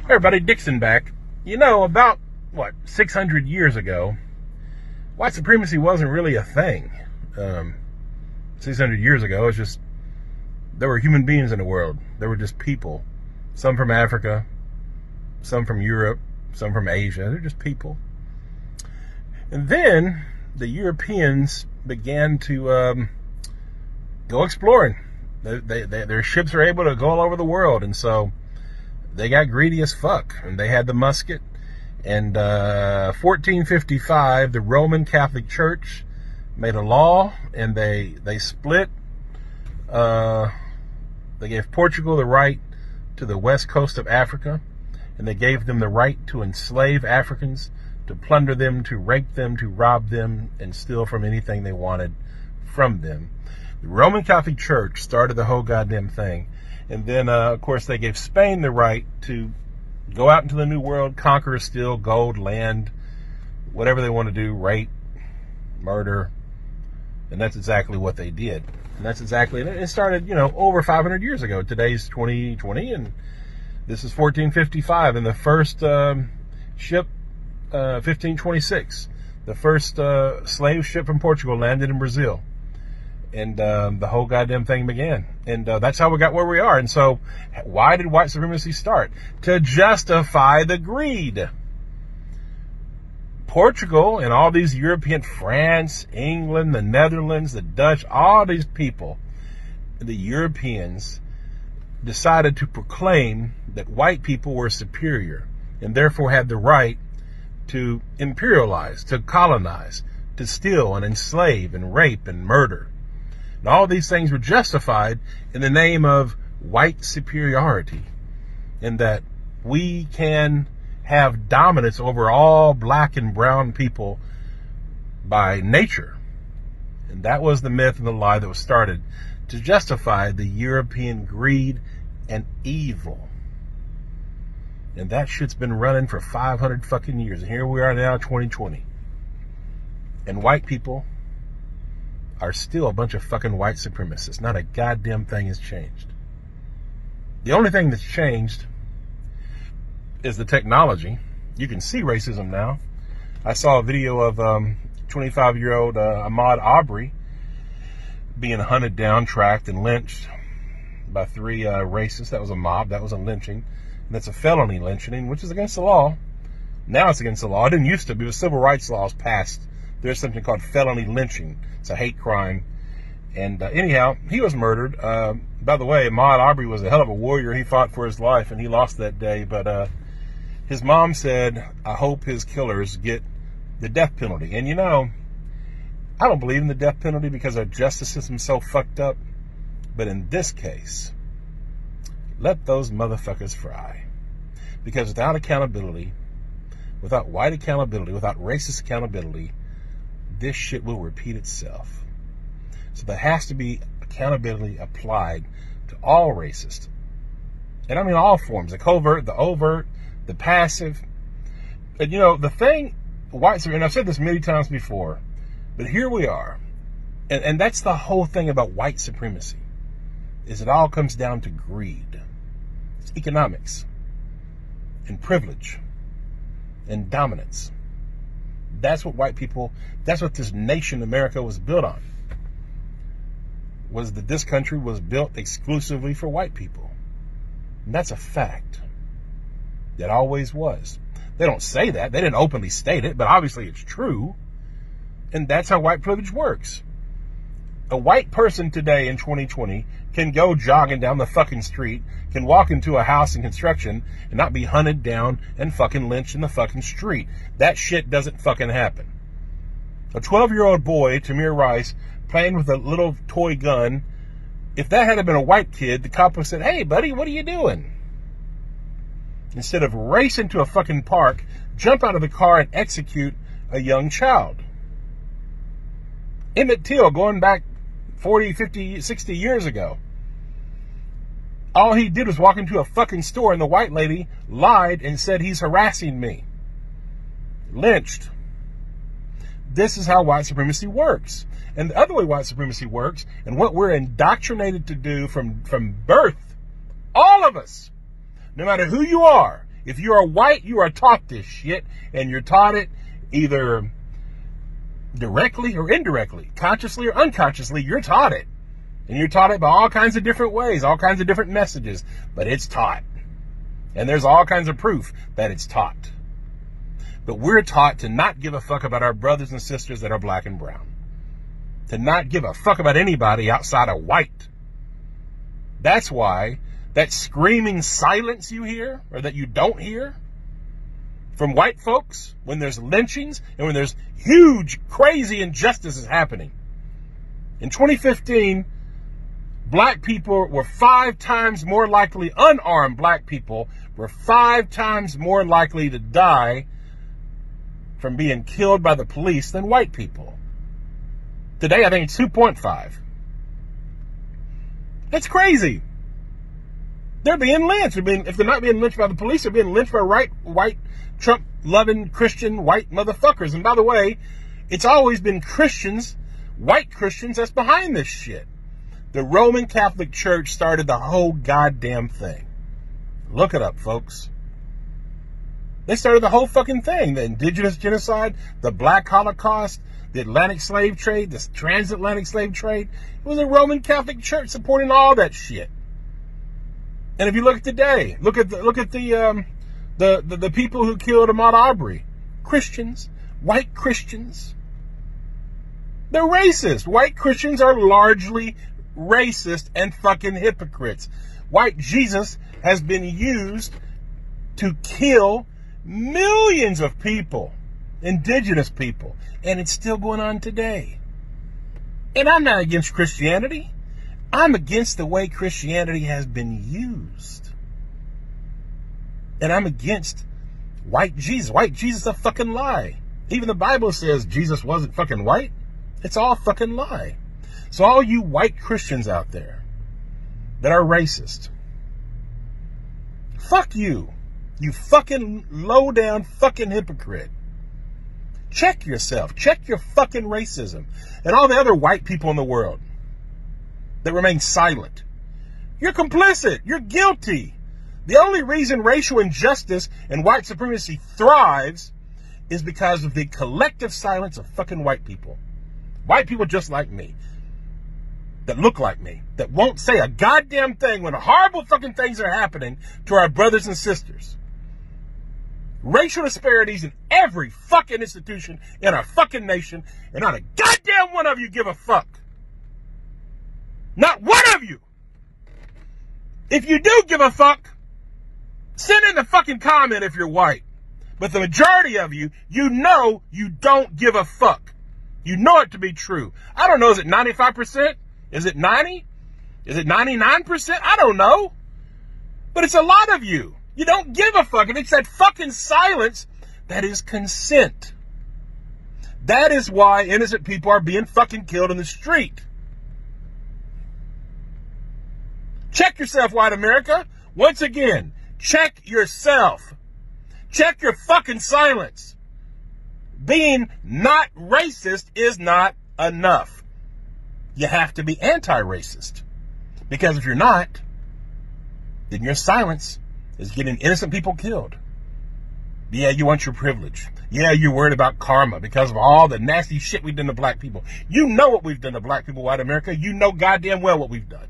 Everybody, Dixon back. You know, about, 600 years ago, white supremacy wasn't really a thing. 600 years ago, it's just, there were human beings in the world. There were just people. Some from Africa, some from Europe, some from Asia. They're just people. And then the Europeans began to go exploring. Their ships are able to go all over the world, and so they got greedy as fuck, and they had the musket. And 1455, the Roman Catholic Church made a law, and they split. They gave Portugal the right to the west coast of Africa, and they gave them the right to enslave Africans, to plunder them, to rape them, to rob them, and steal from anything they wanted from them. The Roman Catholic Church started the whole goddamn thing. And then, of course, they gave Spain the right to go out into the New World, conquer, steal gold, land, whatever they want to do, rape, murder. And that's exactly what they did. And that's exactly, it started, over 500 years ago. Today's 2020, and this is 1455. And the first ship, 1526, the first slave ship from Portugal landed in Brazil. And the whole goddamn thing began. And that's how we got where we are. And so, why did white supremacy start? To justify the greed. Portugal and all these European, France, England, the Netherlands, the Dutch, all these people, the Europeans, decided to proclaim that white people were superior and therefore had the right to imperialize, to colonize, to steal and enslave and rape and murder. And all these things were justified in the name of white superiority, in that we can have dominance over all black and brown people by nature. And that was the myth and the lie that was started to justify the European greed and evil. And that shit's been running for 500 fucking years. And here we are now, 2020. And white people are still a bunch of fucking white supremacists. Not a goddamn thing has changed. The only thing that's changed is the technology. You can see racism now. I saw a video of 25-year-old Ahmaud Arbery being hunted down, tracked, and lynched by 3 racists. That was a mob. That was a lynching. And that's a felony lynching, which is against the law. Now it's against the law. It didn't used to be. It was civil rights laws passed. There's something called felony lynching. It's a hate crime. And anyhow, he was murdered. By the way, Ahmaud Arbery was a hell of a warrior. He fought for his life, and he lost that day. But his mom said, I hope his killers get the death penalty. And I don't believe in the death penalty because our justice system's so fucked up. But in this case, let those motherfuckers fry. Because without accountability, without white accountability, without racist accountability, this shit will repeat itself. So there has to be accountability applied to all racists. And I mean all forms, the covert, the overt, the passive. And the thing, and I've said this many times before, but here we are. And that's the whole thing about white supremacy, is it all comes down to greed. It's economics and privilege and dominance. That's what that's what this nation, America, was built on. Was that this country was built exclusively for white people. And that's a fact. That always was. They don't say that. They didn't openly state it, but obviously it's true. And that's how white privilege works. A white person today in 2020 can go jogging down the fucking street, can walk into a house in construction and not be hunted down and fucking lynched in the fucking street. That shit doesn't fucking happen. A 12-year-old boy, Tamir Rice, playing with a little toy gun, if that had been a white kid, the cop would have said, hey buddy, what are you doing? Instead of racing to a fucking park, jump out of the car and execute a young child. Emmett Till, going back 40, 50, 60 years ago. All he did was walk into a fucking store and the white lady lied and said he's harassing me. Lynched. This is how white supremacy works. And the other way white supremacy works, and what we're indoctrinated to do from birth, all of us, no matter who you are, If you are white, you are taught this shit, and you're taught it either directly or indirectly, consciously or unconsciously. You're taught it, and you're taught it by all kinds of different ways, all kinds of different messages, but it's taught. And there's all kinds of proof that it's taught. But we're taught to not give a fuck about our brothers and sisters that are black and brown. To not give a fuck about anybody outside of white. That's why that screaming silence you hear, or that you don't hear, from white folks when there's lynchings and when there's huge, crazy injustices happening. In 2015, black people were 5 times more likely, unarmed black people were 5 times more likely to die from being killed by the police than white people. Today, I think it's 2.5. That's crazy. They're being lynched. If they're not being lynched by the police, they're being lynched by white, Trump-loving, Christian, white motherfuckers. And by the way, it's always been Christians, white Christians, that's behind this shit. The Roman Catholic Church started the whole goddamn thing. Look it up, folks. They started the whole fucking thing. The indigenous genocide, the black Holocaust, the Atlantic slave trade, the transatlantic slave trade. It was the Roman Catholic Church supporting all that shit. And if you look at today, look at the people who killed Ahmaud Arbery. Christians, white Christians. They're racist. White Christians are largely racist and fucking hypocrites. White Jesus has been used to kill millions of people, indigenous people, and it's still going on today. And I'm not against Christianity. I'm against the way Christianity has been used. And I'm against white Jesus. White Jesus is a fucking lie. Even the Bible says Jesus wasn't fucking white. It's all a fucking lie. So all you white Christians out there that are racist, fuck you. You fucking low down fucking hypocrite. Check yourself. Check your fucking racism. And all the other white people in the world that remain silent. You're complicit. You're guilty. The only reason racial injustice and white supremacy thrives is because of the collective silence of fucking white people. White people just like me. That look like me. That won't say a goddamn thing when horrible fucking things are happening to our brothers and sisters. Racial disparities in every fucking institution in our fucking nation, and not a goddamn one of you give a fuck. Not one of you. If you do give a fuck, send in the fucking comment if you're white. But the majority of you, you know you don't give a fuck. You know it to be true. I don't know, is it 95%? Is it 90%? Is it 99%? I don't know. But it's a lot of you. You don't give a fuck. And it's that fucking silence that is consent. That is why innocent people are being fucking killed in the street. Check yourself, white America. Once again, check yourself. Check your fucking silence. Being not racist is not enough. You have to be anti-racist. Because if you're not, then your silence is getting innocent people killed. Yeah, you want your privilege. Yeah, you're worried about karma because of all the nasty shit we've done to black people. You know what we've done to black people, white America. You know goddamn well what we've done.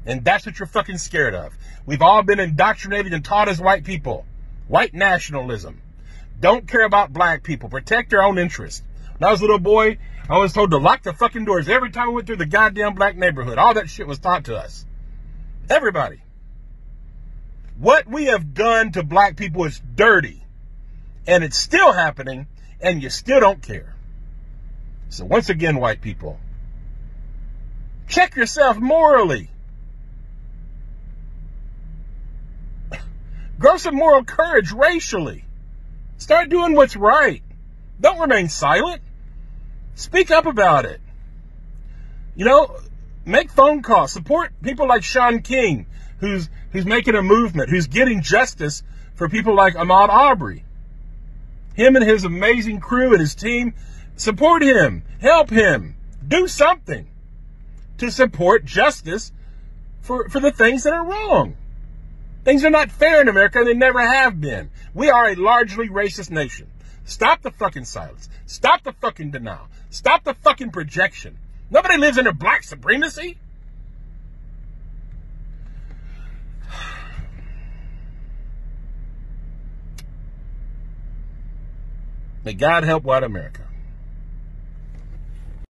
And that's what you're fucking scared of. We've all been indoctrinated and taught as white people. White nationalism. Don't care about black people. Protect your own interests. When I was a little boy, I was told to lock the fucking doors every time we went through the goddamn black neighborhood. All that shit was taught to us. Everybody. What we have done to black people is dirty. And it's still happening, and you still don't care. So once again, white people, check yourself morally. Grow some moral courage racially. Start doing what's right. Don't remain silent. Speak up about it. You know, make phone calls. Support people like Shaun King, who's making a movement, who's getting justice for people like Ahmaud Arbery. Him and his amazing crew and his team, support him, help him, do something to support justice for the things that are wrong. Things are not fair in America, and they never have been. We are a largely racist nation. Stop the fucking silence. Stop the fucking denial. Stop the fucking projection. Nobody lives under black supremacy. May God help white America.